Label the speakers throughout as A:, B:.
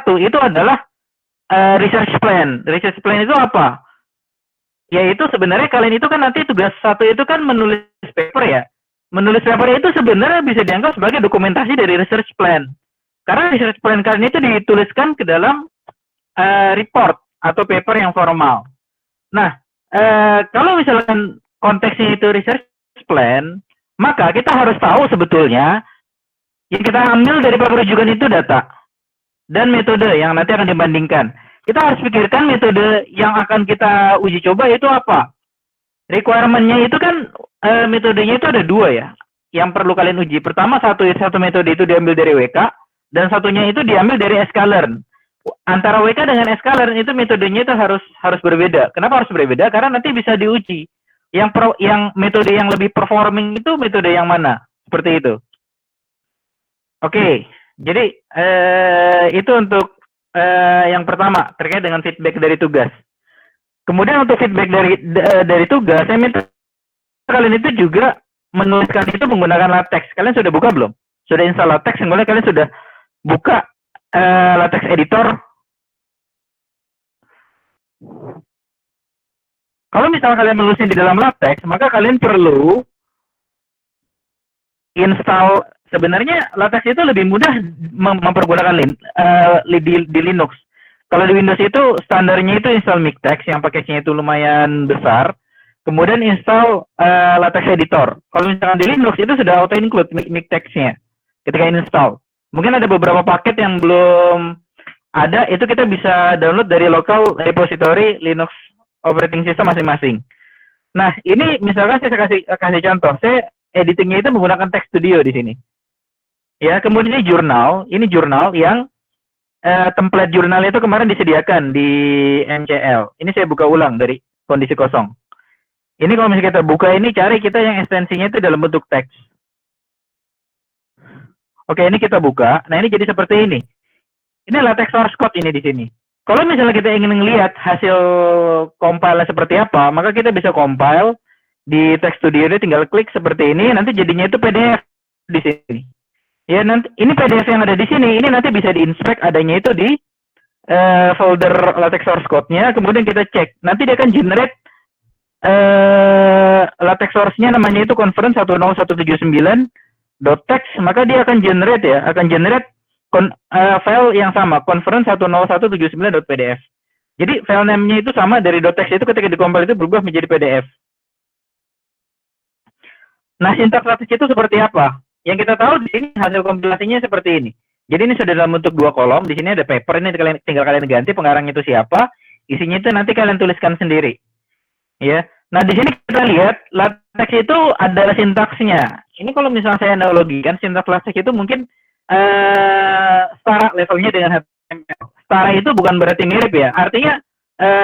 A: satu itu adalah research plan. Research plan itu apa? Yaitu sebenarnya kalian itu kan nanti tugas satu itu kan menulis paper ya. Menulis paper itu sebenarnya bisa dianggap sebagai dokumentasi dari research plan. Karena research plan kalian itu dituliskan ke dalam report atau paper yang formal. Nah, kalau misalkan konteksnya itu research plan, maka kita harus tahu sebetulnya yang kita ambil dari paper rujukan itu data dan metode yang nanti akan dibandingkan. Kita harus pikirkan metode yang akan kita uji coba itu apa. Requirement-nya itu kan metodenya itu ada dua ya, yang perlu kalian uji. Pertama satu metode itu diambil dari WK dan satunya itu diambil dari sklearn. Antara WK dengan sklearn itu metodenya itu harus berbeda. Kenapa harus berbeda? Karena nanti bisa diuji. Yang metode yang lebih performing itu metode yang mana? Seperti itu. Oke, jadi itu untuk yang pertama terkait dengan feedback dari tugas. Kemudian untuk feedback dari tugas, saya minta kalian itu juga menuliskan itu menggunakan LaTeX. Kalian sudah buka belum? Sudah install LaTeX? Kemudian kalian sudah buka LaTeX editor? Kalau misalnya kalian menulisnya di dalam LaTeX, maka kalian perlu install. Sebenarnya LaTeX itu lebih mudah mempergunakan di Linux. Kalau di Windows itu standarnya itu install Miktex yang package-nya itu lumayan besar. Kemudian install LaTeX editor. Kalau misalkan di Linux itu sudah auto include Miktex-nya ketika install. Mungkin ada beberapa paket yang belum ada, itu kita bisa download dari local repository Linux operating system masing-masing. Nah, ini misalkan saya kasih contoh. Saya editingnya itu menggunakan Text Studio di sini. Ya, kemudian ini jurnal yang template jurnal itu kemarin disediakan di MCL. Ini saya buka ulang dari kondisi kosong. Ini kalau misalnya kita buka ini, cari kita yang ekstensinya itu dalam bentuk teks. Oke, ini kita buka. Nah, ini jadi seperti ini. Ini LaTeX source code ini di sini. Kalau misalnya kita ingin melihat hasil compile seperti apa, maka kita bisa compile di Text Studio ini, tinggal klik seperti ini, nanti jadinya itu PDF di sini. Ya, nanti ini PDF yang ada di sini, ini nanti bisa diinspek adanya itu di folder LaTeX source code-nya, kemudian kita cek. Nanti dia akan generate LaTeX source-nya namanya itu conference 10179.txt, maka dia akan generate file yang sama, conference 10179.pdf. Jadi file name-nya itu sama dari .txt itu ketika dikompil itu berubah menjadi PDF. Nah, sintaks LaTeX itu seperti apa? Yang kita tahu di sini hasil kompilasinya seperti ini. Jadi ini sudah dalam bentuk dua kolom. Di sini ada paper, ini tinggal kalian ganti pengarang itu siapa. Isinya itu nanti kalian tuliskan sendiri. Ya. Nah, di sini kita lihat LaTeX itu ada sintaksnya. Ini kalau misalnya saya analogikan, sintaks LaTeX itu mungkin setara levelnya dengan HTML. Setara itu bukan berarti mirip ya. Artinya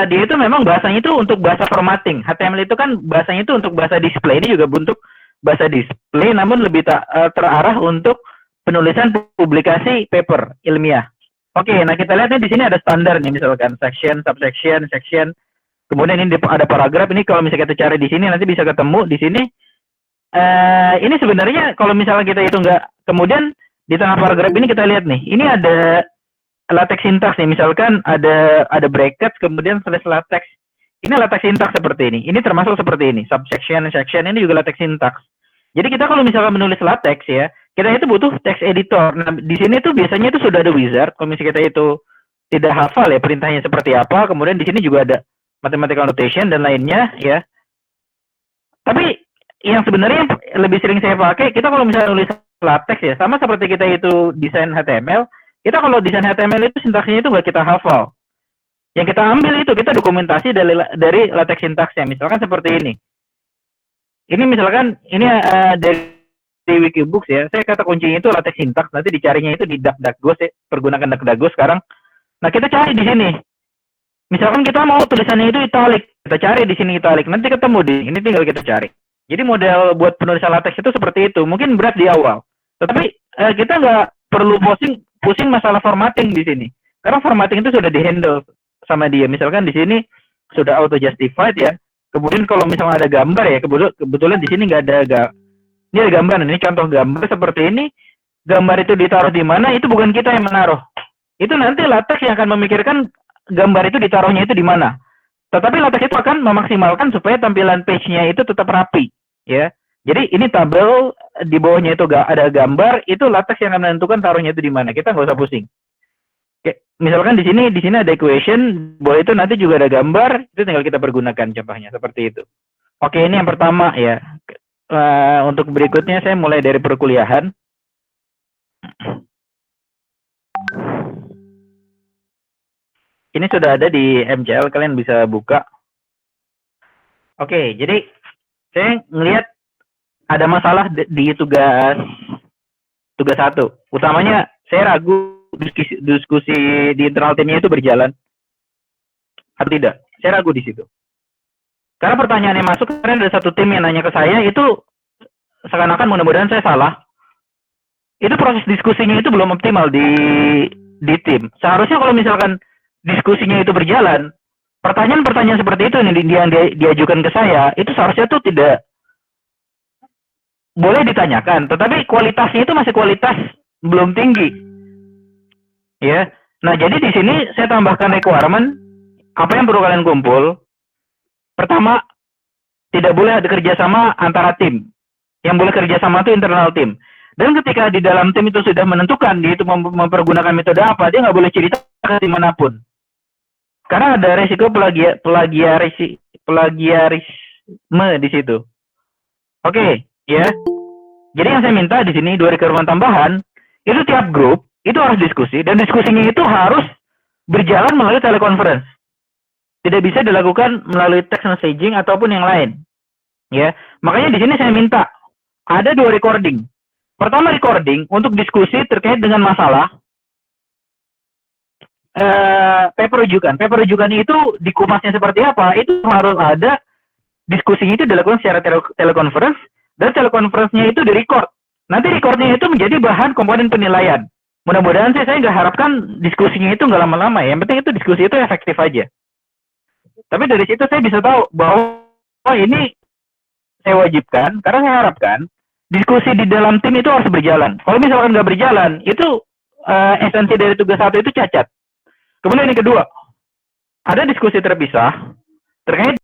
A: dia itu memang bahasanya itu untuk bahasa formatting. HTML itu kan bahasanya itu untuk bahasa display. Ini juga bentuk bahasa display, namun lebih terarah untuk penulisan publikasi paper ilmiah. Oke, nah kita lihat nih di sini ada standar nih, misalkan section, subsection, section. Kemudian ini ada paragraf. Ini kalau misalnya kita cari di sini nanti bisa ketemu di sini. Ini sebenarnya kalau misalnya kita itu kemudian di tengah paragraf ini kita lihat nih. Ini ada LaTeX syntax nih, misalkan ada bracket kemudian slash LaTeX. Ini LaTeX syntax seperti ini. Ini termasuk seperti ini. Subsection, section ini juga LaTeX syntax. Jadi kita kalau misalkan menulis LaTeX ya, kita itu butuh text editor. Nah, di sini tuh biasanya itu sudah ada wizard. Kalau misalnya kita itu tidak hafal ya perintahnya seperti apa, kemudian di sini juga ada mathematical notation dan lainnya ya. Tapi yang sebenarnya lebih sering saya pakai, kita kalau misalnya nulis LaTeX ya, sama seperti kita itu desain HTML, kita kalau desain HTML itu sintaksnya itu nggak kita hafal. Yang kita ambil itu kita dokumentasi dari LaTeX sintaksnya. Misalkan seperti ini. Ini misalkan ini dari Wikibooks ya. Saya kata kuncinya itu LaTeX syntax. Nanti dicarinya itu di DuckDuckGo. Saya pergunakan DuckDuckGo sekarang. Nah, kita cari di sini. Misalkan kita mau tulisannya itu italic. Kita cari di sini italic. Nanti ketemu di ini, tinggal kita cari. Jadi model buat penulisan LaTeX itu seperti itu. Mungkin berat di awal. Tetapi kita nggak perlu pusing masalah formatting di sini. Karena formatting itu sudah di-handle sama dia. Misalkan di sini sudah auto justified ya. Kemudian kalau misalnya ada gambar ya, kebetulan di sini nggak ada ini ada gambar. Ini contoh gambar seperti ini. Gambar itu ditaruh di mana? Itu bukan kita yang menaruh. itu nanti LaTeX yang akan memikirkan gambar itu ditaruhnya itu di mana. Tetapi LaTeX itu akan memaksimalkan supaya tampilan page-nya itu tetap rapi, ya. Jadi ini tabel, di bawahnya itu ada gambar, itu LaTeX yang akan menentukan taruhnya itu di mana. Kita nggak usah pusing. Oke, misalkan di sini ada equation, bawah itu nanti juga ada gambar, itu tinggal kita pergunakan contohnya seperti itu. Oke, ini yang pertama ya. Untuk berikutnya saya mulai dari perkuliahan. Ini sudah ada di MCL, kalian bisa buka. Oke, jadi saya ngelihat ada masalah di tugas 1. Utamanya saya ragu diskusi di internal timnya itu berjalan atau tidak. Saya ragu di situ. Karena pertanyaan yang masuk, karena ada satu tim yang nanya ke saya, itu seakan-akan mudah-mudahan saya salah. Itu proses diskusinya itu belum optimal di tim. Seharusnya kalau misalkan diskusinya itu berjalan, pertanyaan-pertanyaan seperti itu yang diajukan ke saya, itu seharusnya tuh tidak boleh ditanyakan, tetapi kualitasnya itu masih kualitas belum tinggi. Ya. Nah, jadi di sini saya tambahkan requirement apa yang perlu kalian kumpul. Pertama, tidak boleh ada kerjasama antara tim. Yang boleh kerjasama itu internal tim. Dan ketika di dalam tim itu sudah menentukan dia itu mempergunakan metode apa, dia nggak boleh cerita ke tim manapun. Karena ada resiko plagiarisme di situ. Oke, ya. Jadi yang saya minta di sini 2 requirement tambahan, itu tiap grup itu harus diskusi, dan diskusinya itu harus berjalan melalui teleconference. Tidak bisa dilakukan melalui text messaging ataupun yang lain. Ya, makanya di sini saya minta ada 2 recording. Pertama recording untuk diskusi terkait dengan masalah paper rujukan. Paper rujukan itu dikumasnya seperti apa? Itu harus ada diskusinya itu dilakukan secara teleconference, dan teleconference-nya itu direcord. Nanti recordnya itu menjadi bahan komponen penilaian. Mudah-mudahan saya nggak harapkan diskusinya itu nggak lama-lama ya. Yang penting itu diskusi itu efektif aja. Tapi dari situ saya bisa tahu bahwa ini saya wajibkan, karena saya harapkan diskusi di dalam tim itu harus berjalan. Kalau misalkan nggak berjalan, itu esensi dari tugas 1 itu cacat. Kemudian yang kedua, ada diskusi terpisah terkait